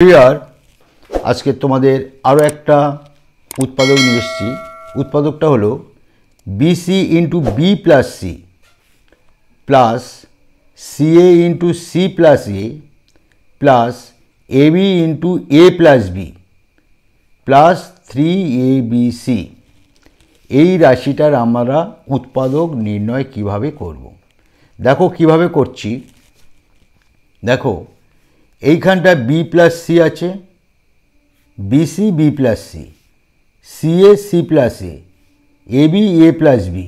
Clear. আজকে তোমাদের আরও একটা উৎপাদক নিয়ে এসেছি। উৎপাদকটা হলো BC into B plus C plus CA into C plus A plus AB into A plus B plus 3abc। এই রাশিটার আমরা উৎপাদক নির্ণয় কিভাবে করব। দেখো কিভাবে করছি। দেখো এইখানটা বি প্লাস সি আছে, BC B plus C, CA C plus A, AB A plus B,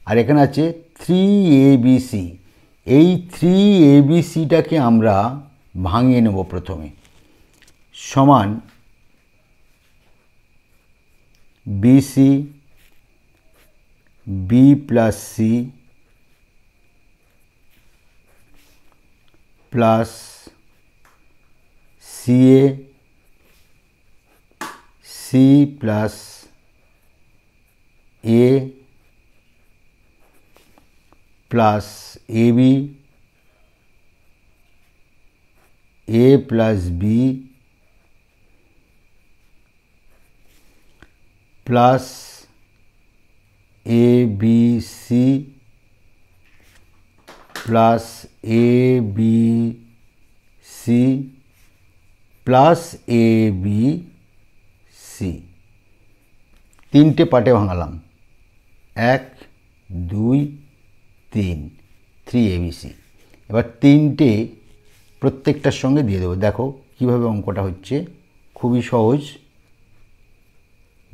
আর এখানে আছে 3abc। এই 3abcটাকে আমরা ভাঙিয়ে নেব প্রথমে। সমান BC B plus C plus CA C plus A plus AB A plus B plus ABC plus ABC plus ABC. তিনটে পার্টে ভাঙালাম, 1 2 3, 3abc। এবার তিনটে প্রত্যেকটার সঙ্গে দিয়ে দেবো। দেখো কীভাবে অঙ্কটা হচ্ছে, খুবই সহজ।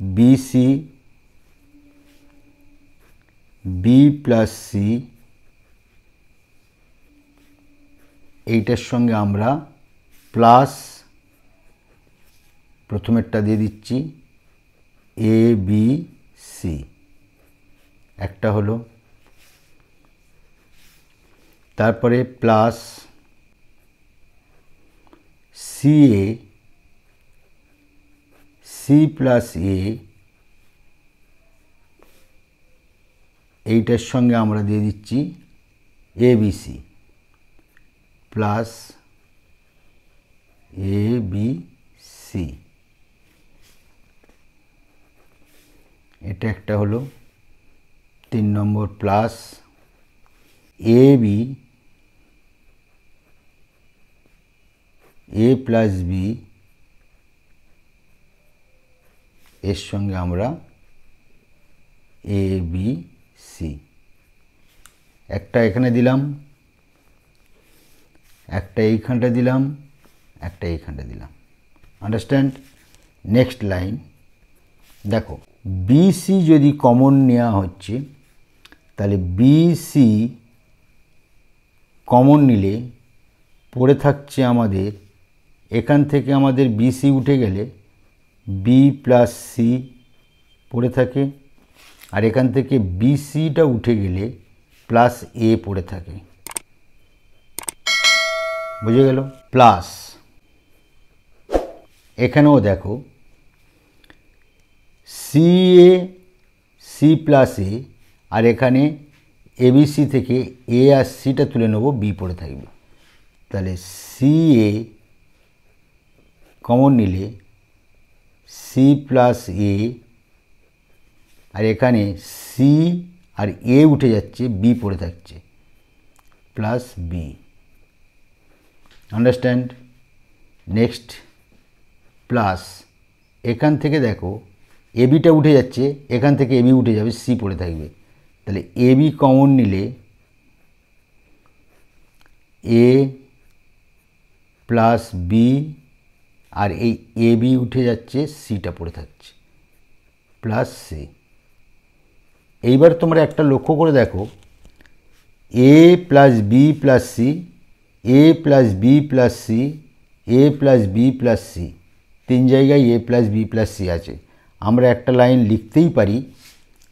বিসি বি প্লাস সি, এইটার সঙ্গে আমরা প্লাস প্রথমেরটা দিয়ে দিচ্ছি এ বি সি, একটা হলো। তারপরে প্লাস সিএ সি প্লাস এ, এইটার সঙ্গে আমরা দিয়ে দিচ্ছি এবিসি প্লাস এবিসি, এটা একটা হলো। 3 নম্বর plus AB A plus B, এর সঙ্গে আমরা এবিসি, একটা এখানে দিলাম, একটা এইখানটা দিলাম, একটা এইখানটা দিলাম। আন্ডারস্ট্যান্ড? নেক্সট লাইন দেখো, বিসি যদি কমন নেওয়া হচ্ছে, তাহলে বিসি কমন নিলে পড়ে থাকছে আমাদের, এখান থেকে আমাদের বিসি উঠে গেলে বি প্লাস সি পড়ে থাকে, আর এখান থেকে বিসিটা উঠে গেলে প্লাস এ পড়ে থাকে। বুঝে গেল? প্লাস এখানেও দেখো সিএ সি প্লাস এ, আর এখানে এবিসি থেকে এ আর সিটা তুলে নেব, বি পড়ে থাকবে। তাহলে সিএ কমন নিলে সি প্লাস এ, আর এখানে সি আর এ উঠে যাচ্ছে, বি পড়ে থাকছে, plus B. Understand? Next plus এখান থেকে দেখো এবিটা উঠে যাচ্ছে, এখান থেকে এবি উঠে যাবে, সি পড়ে থাকবে। তাহলে এবি কমন নিলে এ প্লাস বি, আর এই এবি উঠে যাচ্ছে, সিটা পড়ে থাকছে, প্লাস সি। এইবার তোমরা একটা লক্ষ্য করে দেখো, এ plus B plus C, A plus B plus C, A plus B plus C, 3 জায়গায় এ প্লাস বি প্লাস সি আছে। আমরা একটা লাইন লিখতেই পারি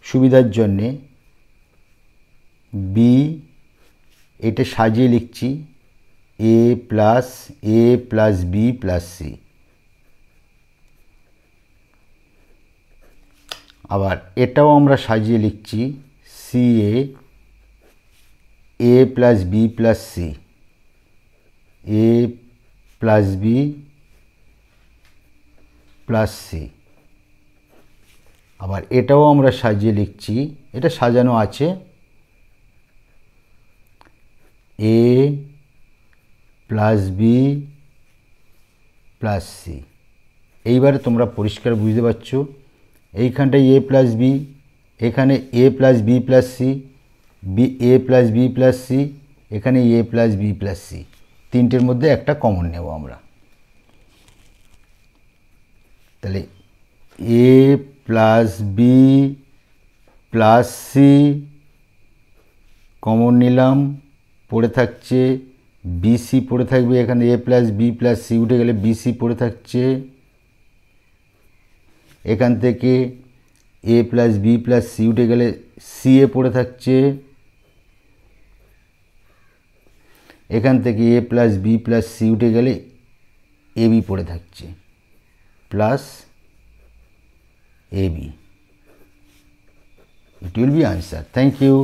সুবিধার জন্যে, বি, এটা সাজিয়ে লিখছি এ প্লাস বি প্লাস সি। আবার এটাও আমরা সাজিয়ে লিখছি C A plus B plus C, A plus B plus C. আবার এটাও আমরা সাজিয়ে লিখছি, এটা সাজানো আছে, এ প্লাস বি প্লাস সি। এইবারে তোমরা পরিষ্কার বুঝতে পারছো, এইখানটায় এ প্লাস বি, এখানে A plus B plus C, A plus B plus C, এখানে A plus B plus C, তিনটের মধ্যে একটা কমন নেব আমরা। তাহলে A plus B plus C common নিলাম, পড়ে থাকছে বিসি, পড়ে থাকবে এখানে, A plus B plus C উঠে গেলে বিসি পড়ে থাকছে। এখান থেকে A plus B plus C উঠে গেলে সি এ পড়ে থাকছে। এখান থেকে A plus B plus C উঠে গেলে এ বি পড়ে থাকছে, plus A B. It will be answer. Thank you.